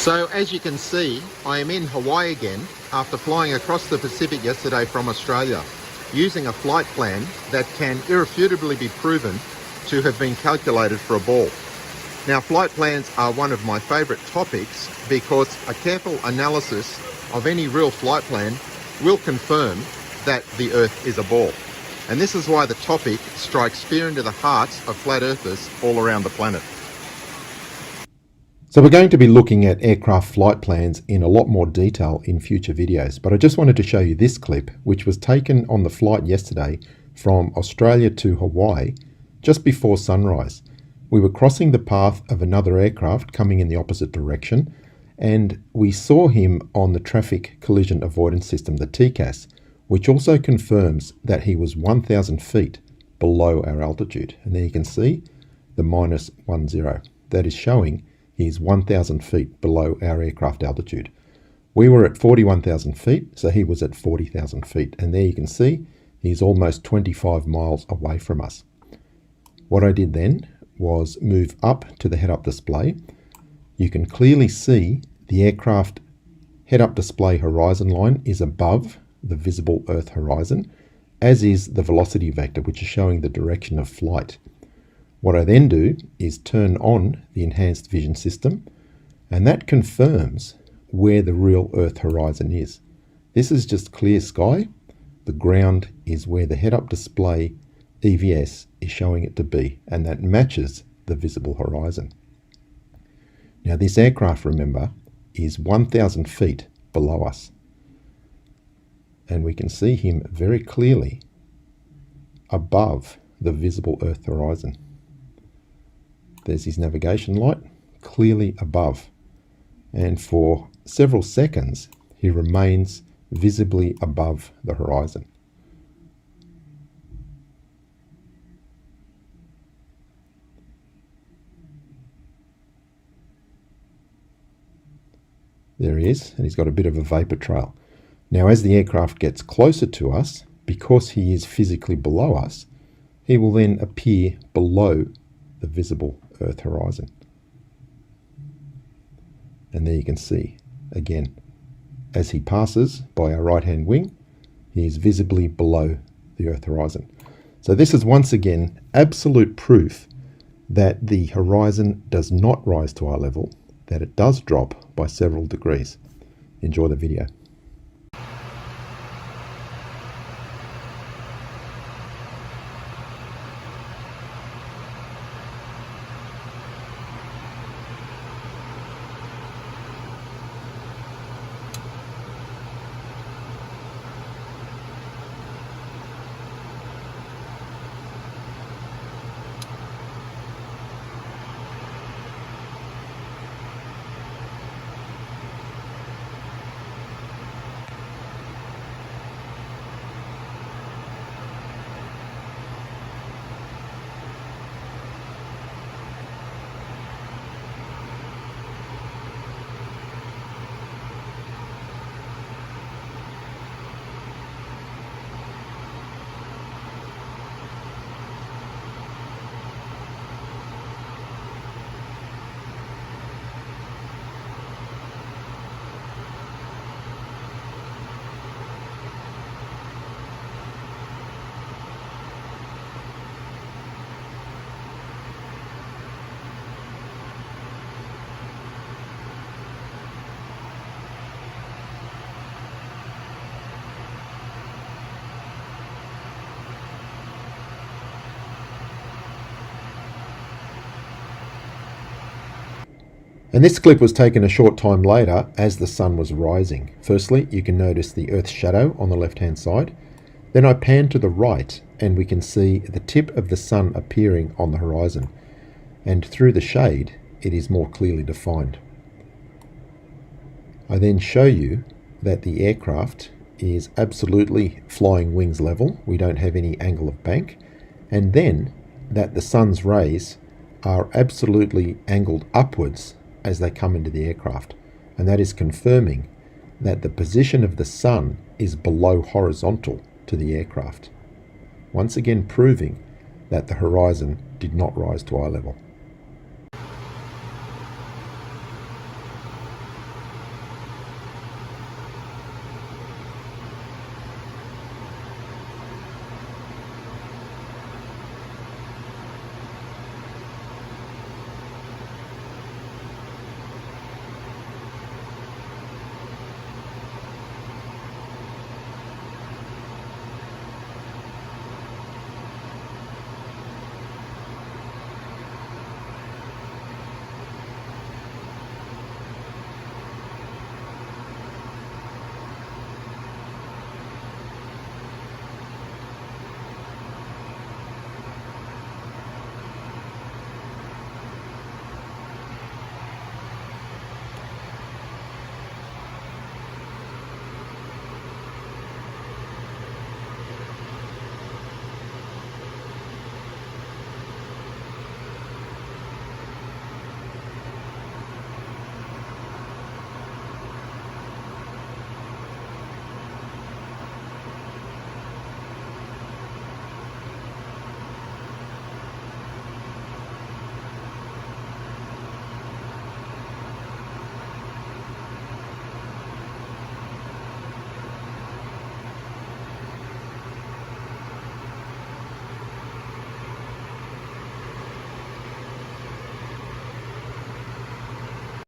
So as you can see, I am in Hawaii again after flying across the Pacific yesterday from Australia, using a flight plan that can irrefutably be proven to have been calculated for a ball. Now, flight plans are one of my favourite topics because a careful analysis of any real flight plan will confirm that the Earth is a ball. And this is why the topic strikes fear into the hearts of flat earthers all around the planet. So we're going to be looking at aircraft flight plans in a lot more detail in future videos, but I just wanted to show you this clip, which was taken on the flight yesterday from Australia to Hawaii just before sunrise. We were crossing the path of another aircraft coming in the opposite direction, and we saw him on the traffic collision avoidance system, the TCAS, which also confirms that he was 1,000 feet below our altitude. And there you can see the -10. That is showing he's 1,000 feet below our aircraft altitude. We were at 41,000 feet, so he was at 40,000 feet. And there you can see he's almost 25 miles away from us. What I did then was move up to the head-up display. You can clearly see the aircraft head-up display horizon line is above the visible Earth horizon, as is the velocity vector, which is showing the direction of flight. What I then do is turn on the enhanced vision system, and that confirms where the real Earth horizon is. This is just clear sky. The ground is where the head-up display EVS is showing it to be, and that matches the visible horizon. Now this aircraft, remember, is 1,000 feet below us, and we can see him very clearly above the visible Earth horizon. There's his navigation light, clearly above, and for several seconds he remains visibly above the horizon. There he is, and he's got a bit of a vapor trail. Now as the aircraft gets closer to us, because he is physically below us, he will then appear below the visible Earth horizon. And there you can see, again, as he passes by our right-hand wing, he is visibly below the Earth horizon. So this is once again absolute proof that the horizon does not rise to our level, that it does drop by several degrees. Enjoy the video. And this clip was taken a short time later as the sun was rising. Firstly, you can notice the Earth's shadow on the left-hand side. Then I pan to the right and we can see the tip of the sun appearing on the horizon. And through the shade, it is more clearly defined. I then show you that the aircraft is absolutely flying wings level. We don't have any angle of bank. And then that the sun's rays are absolutely angled upwards as they come into the aircraft, and that is confirming that the position of the sun is below horizontal to the aircraft, once again proving that the horizon did not rise to eye level.